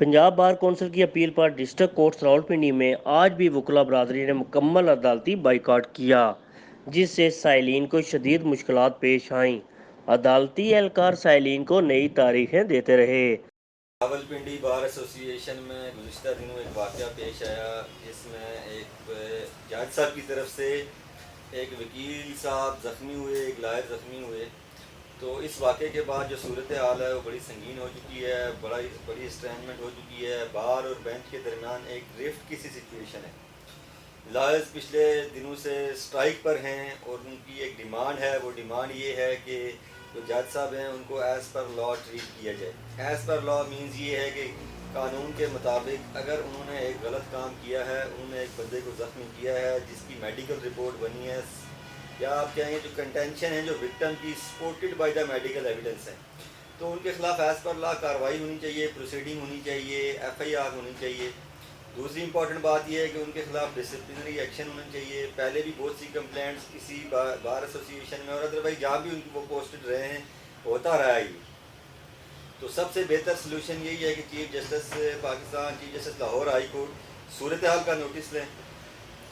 Punjab bar council की appeal पर district court Rawalpindi में आज भी वकला बरदरी ने मुकम्मल अदालती बाइकाट किया, जिससे साइलिन को शदीद मुश्किलात पेश आईं। अदालती एहलकार साइलिन को नई तारीखें देते रहे। रावलपिंडी बार एसोसिएशन में गुज़िश्ता दिनों एक वाक़या पेश आया जिसमें एक जज साहब की तरफ से एक वकील साहब ज़ख्मी हुए, एक लायर ज़ख्मी हुए। तो इस वाक़े के बाद जो सूरत हाल है वो बड़ी संगीन हो चुकी है, बड़ी स्ट्रेंजमेंट हो चुकी है। बार और बेंच के दरमियान एक ड्रिफ्ट की सी सिचुएशन है। लायर्स पिछले दिनों से स्ट्राइक पर हैं और उनकी एक डिमांड है। वो डिमांड ये है कि जो जज साहब हैं उनको एज़ पर लॉ ट्रीट किया जाए। एज़ पर लॉ मीन्स ये है कि कानून के मुताबिक अगर उन्होंने एक गलत काम किया है, उन्होंने एक बंदे को ज़ख्मी किया है जिसकी मेडिकल रिपोर्ट बनी है, या आप कहेंगे जो कंटेंशन है जो विक्टिम की supported by the medical evidence है, तो उनके खिलाफ एज़ पर लॉ कार्रवाई होनी चाहिए, प्रोसीडिंग होनी चाहिए, FIR होनी चाहिए। दूसरी इंपॉर्टेंट बात यह है कि उनके खिलाफ डिसिप्लिनरी एक्शन होना चाहिए। पहले भी बहुत सी कंप्लेंट्स किसी बार एसोसिएशन में और अदरवाइज जहाँ भी उनकी वो पोस्टेड रहे हैं होता रहा है ये। तो सबसे बेहतर सलूशन यही है कि chief justice Pakistan, chief justice Lahore high court सूरत हाल का नोटिस लें,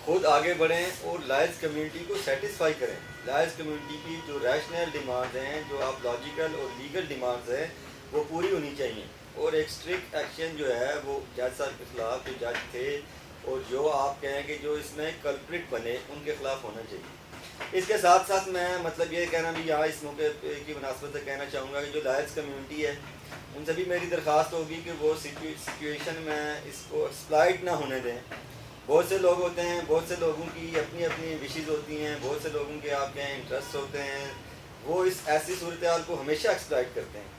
खुद आगे बढ़ें और लायर्स कम्यूनिटी को सेटिस्फाई करें। लायर्स कम्यूनिटी की जो रैशनल डिमांड्स हैं, जो आप लॉजिकल और लीगल डिमांड्स हैं, वो पूरी होनी चाहिए। और एक स्ट्रिक्ट एक्शन जो है वो जज साहब के खिलाफ, जो जज थे और जो आप कहें कि जो इसमें कल्प्रिट बने, उनके खिलाफ होना चाहिए। इसके साथ साथ मैं मतलब ये कहना भी यहाँ इस मौके की मुनासबत से कहना चाहूँगा कि जो लायर्स कम्यूनिटी है उनसे भी मेरी दरख्वास्त होगी कि वो सिचुएशन में इसको एक्सप्लॉइट ना होने दें। बहुत से लोग होते हैं, बहुत से लोगों की अपनी अपनी विशेज़ होती हैं, बहुत से लोगों के आप कहें इंटरेस्ट होते हैं, वो इस ऐसी सूरत हाल को हमेशा एक्सप्लॉइट करते हैं।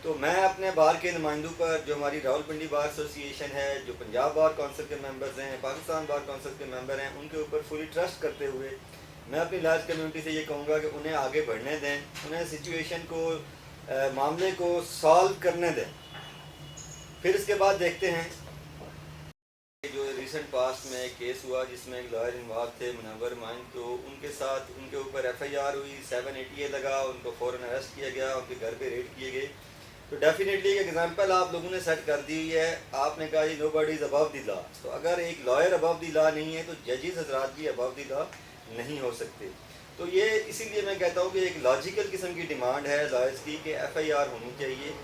तो मैं अपने बार के नुमाइंदों पर, जो हमारी रावलपिंडी बार एसोसिएशन है, जो पंजाब बार कौंसिल के मेंबर्स हैं, पाकिस्तान बार कौंसिल के मेंबर हैं, उनके ऊपर फुली ट्रस्ट करते हुए मैं अपनी लार्ज कम्युनिटी से ये कहूँगा कि उन्हें आगे बढ़ने दें, उन्हें सिचुएशन को, मामले को सॉल्व करने दें। फिर इसके बाद देखते हैं। जो रिसेंट पास्ट में एक केस हुआ जिसमें एक लॉयर इन्वॉल्व थे, मुनव्वर माइन, तो उनके साथ उनके ऊपर FIR हुई, 780A लगा, उनको फ़ौरन अरेस्ट किया गया, उनके घर पे रेड किए गए। तो डेफिनेटली एक एग्जांपल आप लोगों ने सेट कर दी हुई है। आपने कहा जी nobody is above the law, तो अगर एक लॉयर अबव द लॉ नहीं है तो जजेस हजरात भी अबव द लॉ नहीं हो सकते। तो ये इसीलिए मैं कहता हूँ कि एक लॉजिकल किस्म की डिमांड है लॉयर्स की कि FIR होनी चाहिए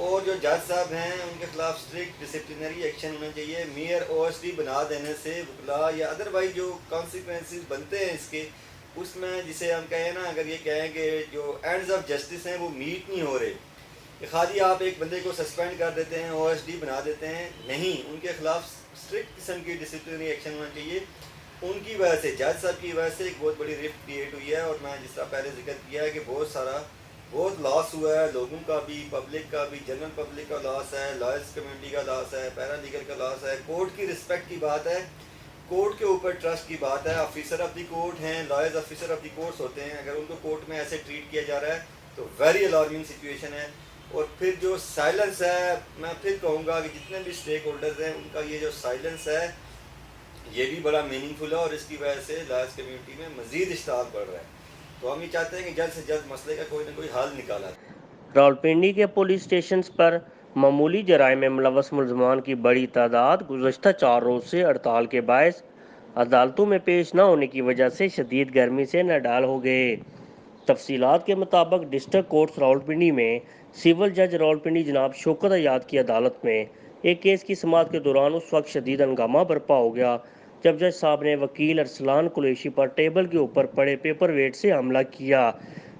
और जो जज साहब हैं उनके खिलाफ स्ट्रिक्ट डिसिप्लिनरी एक्शन होना चाहिए। मेयर OSD बना देने से वकला या अदरवाइज जो कॉन्सिक्वेंसेस बनते हैं इसके, उसमें जिसे हम कहें ना, अगर ये कहें कि जो एंड्स ऑफ जस्टिस हैं वो मीट नहीं हो रहे, खाली आप एक बंदे को सस्पेंड कर देते हैं, OSD बना देते हैं, नहीं, उनके खिलाफ स्ट्रिक्ट किस्म की डिसिप्लिनरी एक्शन होना चाहिए। उनकी वजह से, जज साहब की वजह से एक बहुत बड़ी रिफ्ट क्रिएट हुई है और मैं जिस तरह पहले जिक्र किया है कि बहुत लॉस हुआ है, लोगों का भी, पब्लिक का भी, जनरल पब्लिक का लॉस है, लॉयर्स कम्युनिटी का लॉस है, पैरा लीगल का लॉस है, कोर्ट की रिस्पेक्ट की बात है, कोर्ट के ऊपर ट्रस्ट की बात है। ऑफिसर ऑफ द कोर्ट हैं, lawyers officer of the courts होते हैं, अगर उनको कोर्ट में ऐसे ट्रीट किया जा रहा है तो वेरी अलार्मिंग सिचुएशन है। और फिर जो साइलेंस है, मैं फिर कहूँगा कि जितने भी स्टेक होल्डर्स हैं उनका ये जो साइलेंस है ये भी बड़ा मीनिंगफुल है और इसकी वजह से लॉयर्स कम्युनिटी में मज़ीद इश्ताल बढ़ रहा है। तो हम ये चाहते हैं कि जल्द से जल्द मसले का कोई ना कोई हल निकाला जाए। रावलपिंडी के पुलिस स्टेशन पर मामूली जराए में मुलव्वस मुलजमान की बड़ी तादाद गुज़श्ता 4 रोज़ से हड़ताल के बायस अदालतों में पेश न होने की वजह से शदीद गर्मी से नडाल हो गए। तफसीलात के मुताबिक डिस्ट्रिक्ट कोर्ट रावलपिंडी में सिविल जज रावलपिंडी जनाब शौकत अयाद की अदालत में एक केस की समाअत के दौरान उस वक्त शदीद हंगामा बरपा हो गया जब जज साहब ने वकील अरसलान कुरैशी पर टेबल के ऊपर पड़े पेपर वेट से हमला किया,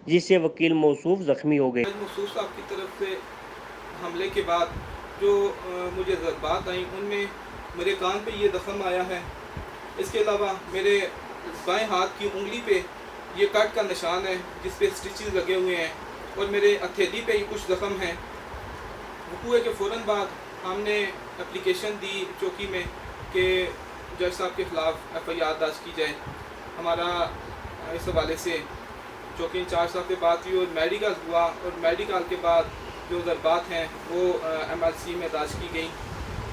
जिससे वकील मौसूफ जख्मी हो गए। मौसूफ साहब की तरफ से हमले के बाद जो मुझे जज्बात आई, उनमें मेरे कान पे ये जख्म आया है। इसके अलावा मेरे बाएं हाथ की उंगली पे ये कट का निशान है जिस पे स्टिचेस लगे हुए हैं और मेरे हथेली पे ही कुछ जख्म हैं। वकूए के फ़ौरन बाद हमने एप्लीकेशन दी चौकी में कि जज साहब के ख़िलाफ़ FIR दर्ज की जाए। हमारा इस हवाले से चौकी इंचार्ज साहब से बात हुई और मेडिकल हुआ और मेडिकल के बाद जो ज़रबात हैं वो MLC में दर्ज की गई।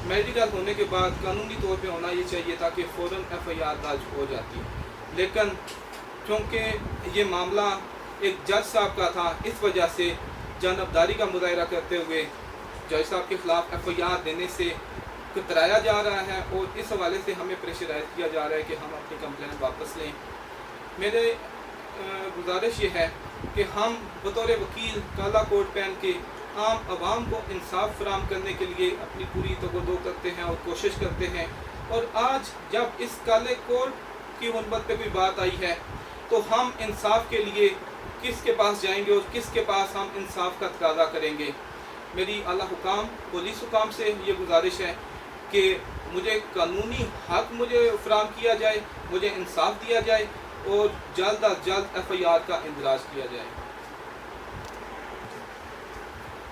मेडिकल होने के बाद कानूनी तौर पे होना ये चाहिए था कि फ़ौरन FIR दर्ज हो जाती, लेकिन चूँकि ये मामला एक जज साहब का था, इस वजह से जानबदारी का मुजाहरा करते हुए जज साहब के ख़िलाफ़ FIR देने से कतराया जा रहा है और इस हवाले से हमें प्रेशराइज किया जा रहा है कि हम अपनी कंप्लेन वापस लें। मेरे गुजारिश ये है कि हम बतौर वकील काला कोट पहन के आम आवाम को इंसाफ फराहम करने के लिए अपनी पूरी तवज्जो करते हैं और कोशिश करते हैं। और आज जब इस काले कोट की हुर्मत पे कोई बात आई है तो हम इंसाफ के लिए किसके पास जाएंगे और किसके पास हम इंसाफ का तकाज़ा करेंगे। मेरी आला हुकाम पुलिस हुकाम से ये गुजारिश है कि मुझे कानूनी हक मुझे फराहम किया जाए, मुझे इंसाफ दिया जाए और जल्द अज जल्द FIR का इंदराज किया जाए।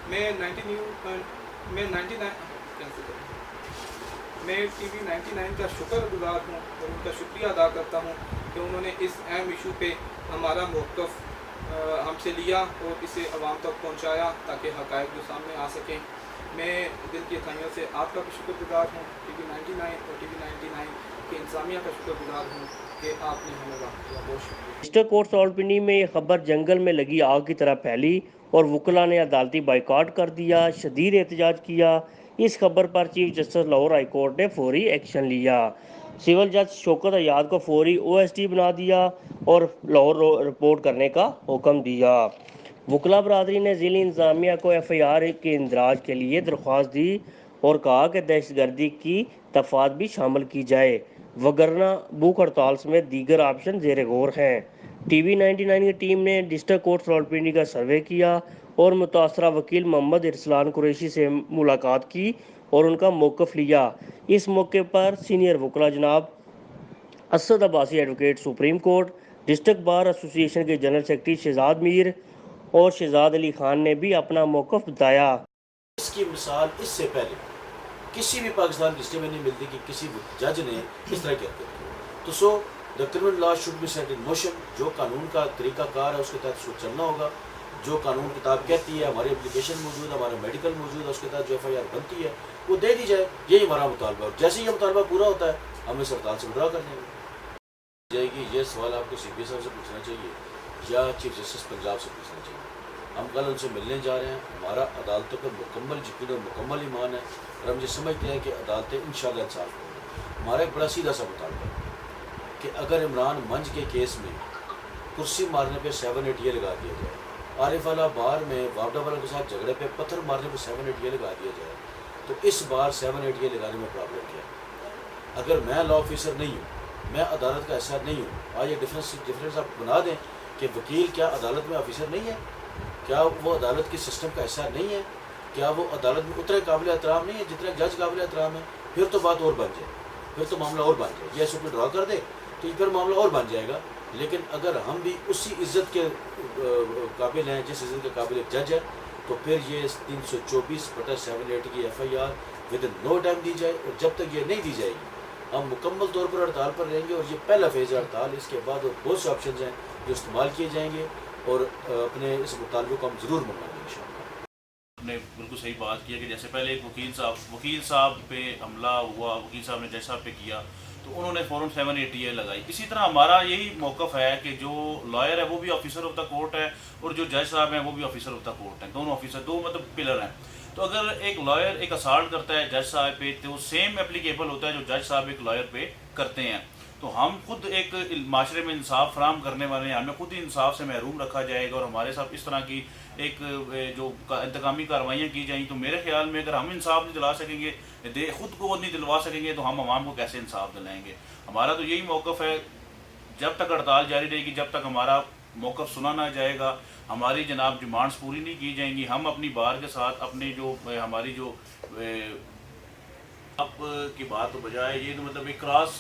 मैं TV 99 का शुक्रगुजार हूँ और उनका शुक्रिया अदा करता हूँ कि उन्होंने इस अहम इशू पे हमारा मौक़िफ़ हमसे लिया और इसे आवाम तक पहुँचाया ताकि हक़ाइक़ जो सामने आ सकें। मैं दिल की गहराइयों से आपका भी शुक्रगुजार हूँ, TV 99 और TV 99 की इंतज़ामिया का शुक्रगुजार हूँ कि आपने हमें वक्त दिया। बहुत शुक्रिया। डिस्ट्रिक्ट कोर्ट रावलपिंडी में ये खबर जंगल में लगी आग की तरह फैली और वकला ने अदालती बाइकाट कर दिया, शदीद एहतजाज किया। इस खबर पर chief justice Lahore high court ने फौरी एक्शन लिया। सिविल जज शौकत अयाद को फौरी OSD बना दिया और लाहौर रिपोर्ट करने का हुक्म दिया। वकला बरादरी ने ज़िली इंतज़ामिया को FIR के इंदराज के लिए दरख्वास्त दी और कहा कि दहशतगर्दी की तफात भी शामिल की जाए, वगरना भूख हड़ताल समेत दीगर ऑप्शन ज़ेर गौर हैं। TV 99 की टीम ने डिस्ट्रिक्ट कोर्ट रावलपिंडी का सर्वे किया और मुतासरा वकील मोहम्मद इरसलान कुरैशी से मुलाकात की और उनका मौक़िफ़ लिया। इस मौके पर सीनियर वकला जनाब Asad Abbasi advocate supreme court, district bar association के जनरल सेक्रेटरी शहजाद मीर और शहजाद अली खान ने भी अपना मौक़िफ़ बताया। इसकी मिसाल इससे पहले किसी भी पाकिस्तान की हिस्ट्री में नहीं मिलती कि किसी जज ने इस तरह किया। तो so the criminal law should be set in motion. जो कानून का तरीक़ाकार है उसके तहत शुरू चलना होगा। जो कानून किताब कहती है, हमारी एप्लीकेशन मौजूद है, हमारा मेडिकल मौजूद है, उसके तहत जो FIR बनती है वो दे दी जाए। यही हमारा मुतालबा है। जैसे ही ये मुतालबा पूरा होता है हम इस हड़ताल से विड्रॉ कर देंगे जाएगी। ये सवाल आपको CPA साहब से पूछना चाहिए या चीफ जस्टिस पंजाब से पूछना चाहिए। हम कल उनसे मिलने जा रहे हैं। हमारा अदालतों पर मुकम्मल यकीन और मुकम्मल ईमान है और हम ये समझते हैं कि अदालतें इंशाअल्लाह इंसाफ करेंगी। हमारा एक बड़ा सीधा सा मुतालबा है कि अगर इमरान मंज के केस में कुर्सी मारने पे 7-8 ये लगा दिया जाए, आरिफ वाला बार में वापडा वालों के साथ झगड़े पे पत्थर मारने पे 7-8 ये लगा दिया जाए, तो इस बार 7-8 ये लगाने में प्रॉब्लम क्या है। अगर मैं लॉ ऑफिसर नहीं हूँ, मैं अदालत का एहसास नहीं हूँ, आज ये डिफरेंस आप बना दें कि वकील क्या अदालत में ऑफिसर नहीं है, क्या वो अदालत के सिस्टम का एहसास नहीं है, क्या वो अदालत में उतने काबिल एहतराम नहीं है जितना जज काबिल एहतराम है। फिर तो बात और बन जाए, फिर तो मामला और बन जाए। ये SOP ड्रा कर दे तो फिर मामला और बन जाएगा। लेकिन अगर हम भी उसी इज़्ज़त के काबिल हैं जिस इज़्ज़त के काबिल एक जज है, तो फिर ये 324/780 की FIR within no time दी जाए। और जब तक ये नहीं दी जाएगी हम मुकम्मल तौर पर हड़ताल पर रहेंगे। और ये पहला फेज़ है हड़ताल। इसके बाद और बहुत से ऑप्शन हैं जो इस्तेमाल किए जाएंगे और अपने इस मुतालबे को हम ज़रूर मनवाएंगे इंशाअल्लाह। आपने बिल्कुल सही बात की है कि जैसे पहले एक वकील साहब पे हमला हुआ, वकील साहब ने जज साहब पे किया तो उन्होंने फ़ौरन 780 लगाई। इसी तरह हमारा यही मौक़िफ़ है कि जो लॉयर है वो भी ऑफिसर ऑफ द कोर्ट है और जो जज साहब हैं वो भी ऑफिसर ऑफ द कोर्ट हैं। दोनों ऑफिसर, दो मतलब पिलर हैं। तो अगर एक लॉयर एक असाल्ट करता है जज साहब पे तो सेम एप्लीकेबल होता है जो जज साहब एक लॉयर पे करते हैं। तो हम खुद एक माशरे में इंसाफ फराहम करने वाले हैं, हमें खुद ही इंसाफ से महरूम रखा जाएगा और हमारे साथ इस तरह की एक जो इंतकामी कार्रवाइयाँ की जाएंगी। तो मेरे ख्याल में अगर हम इंसाफ नहीं दिला सकेंगे, खुद को नहीं दिलवा सकेंगे, तो हम आवाम को कैसे इंसाफ दिलाएंगे। हमारा तो यही मौक़िफ़ है, जब तक हड़ताल जारी रहेगी, जब तक हमारा मौक़िफ़ सुना ना जाएगा, हमारी जनाब डिमांड्स पूरी नहीं की जाएंगी, हम अपनी बार के साथ अपनी जो हमारी जो अब की बात तो बजाय ये तो मतलब एक क्रॉस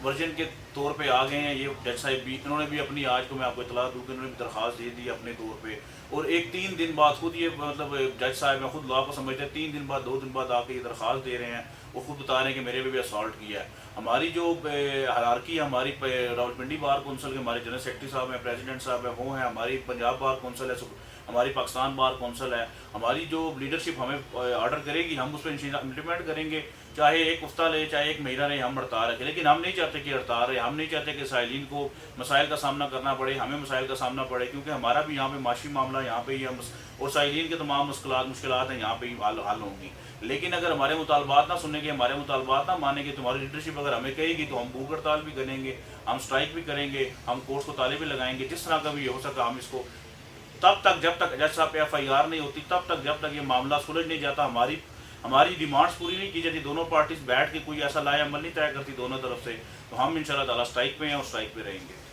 वर्जन के तौर पे आ गए हैं। ये जज साहब भी, इन्होंने भी अपनी, आज को मैं आपको इतला दूँ कि इन्होंने भी दरख्वास्त दे दी अपने तौर पे। और एक 3 दिन बाद खुद ये मतलब जज साहब मैं खुद लॉ को समझते हैं, 3 दिन बाद 2 दिन बाद आके ये दरख्वास्त दे रहे हैं। वो खुद बता रहे हैं कि मेरे पे भी असॉल्ट किया है। हमारी जो हायरार्की है, हमारी रावलपिंडी बार कौंसिल के हमारे जनरल सेक्रेटरी साहब हैं, प्रेसिडेंट साहब हैं, वो हैं, हमारी पंजाब बार कौंसिल है, हमारी पाकिस्तान बार कौंसिल है। हमारी जो लीडरशिप हमें ऑर्डर करेगी हम उस पर इंप्लीमेंट करेंगे। चाहे एक हफ्ता ले चाहे एक महीना रहे, हम हड़ताल रखें, लेकिन हम नहीं चाहते कि हड़ताल रहे। हम नहीं चाहते कि साइलिन को मसाइल का सामना करना पड़े, हमें मसाइल का सामना पड़े, क्योंकि हमारा भी यहाँ पे माशी मामला यहाँ पे ही है और साइलिन के तमाम मुश्किलात हैं यहाँ पे ही हल होंगी। लेकिन अगर हमारे मुतालबात ना सुनेंगे, हमारे मुतालबात ना मानेंगे, तो हमारी लीडरशिप अगर हमें कहेगी तो हम भूख हड़ताल भी करेंगे, हम स्ट्राइक भी करेंगे, हम कोर्ट को ताले भी लगाएंगे, जिस तरह का भी हो सका हम इसको तब तक जब तक जज साहब पे FIR नहीं होती, तब तक जब तक ये मामला सुलझ नहीं जाता, हमारी डिमांड्स पूरी नहीं की जाती, दोनों पार्टीज बैठ के कोई ऐसा लाया अमल नहीं तय करती दोनों तरफ से, तो हम इंशाल्लाह ताला स्ट्राइक पे हैं और स्ट्राइक पे रहेंगे।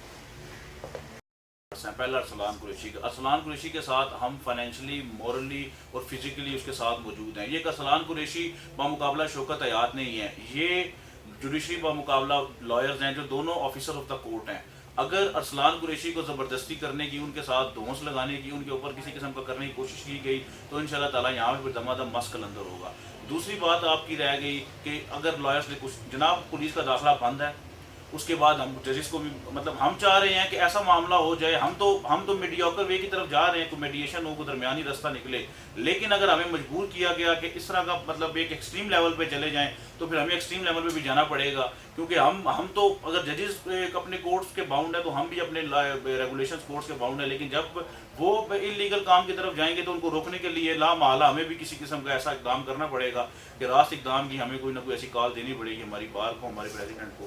पहला अरसलान कुरैशी के साथ हम फाइनेंशियली, मॉरली और फिजिकली उसके साथ मौजूद हैं। ये अरसलान कुरैशी बामुकाबला शौकत हयात नहीं है, ये जुडिशरी बामुकाबला लॉयर्स हैं जो दोनों ऑफिसर ऑफ द कोर्ट हैं। अगर अरसलान कुरैशी को ज़बरदस्ती करने की, उनके साथ धौंस लगाने की, उनके ऊपर किसी किस्म का करने की कोशिश की गई तो इंशाल्लाह ताला यहाँ पे दमादम मस्क कलंदर होगा। दूसरी बात आपकी रह गई कि अगर लॉयर्स ने कुछ, जनाब पुलिस का दाखिला बंद है, उसके बाद हम जजेस को भी, मतलब हम चाह रहे हैं कि ऐसा मामला हो जाए, हम तो मीडियोकर वे की तरफ जा रहे हैं, कोई मीडिएशन हो, कोई दरमियानी रास्ता निकले, लेकिन अगर हमें मजबूर किया गया कि इस तरह का मतलब एक एक्सट्रीम लेवल पे चले जाएं तो फिर हमें एक्सट्रीम लेवल पे भी जाना पड़ेगा, क्योंकि हम तो अगर जजेस अपने कोर्ट्स के बाउंड है तो हम भी अपने रेगुलेशन कोर्ट्स के बाउंड है, लेकिन जब वो इलीगल काम की तरफ जाएंगे तो उनको रोकने के लिए लामहला हमें भी किसी किस्म का ऐसा इकदाम करना पड़ेगा कि रास्त इकदाम की हमें कोई ना कोई ऐसी कॉल देनी पड़ेगी हमारी बार को, हमारे प्रेसिडेंट को।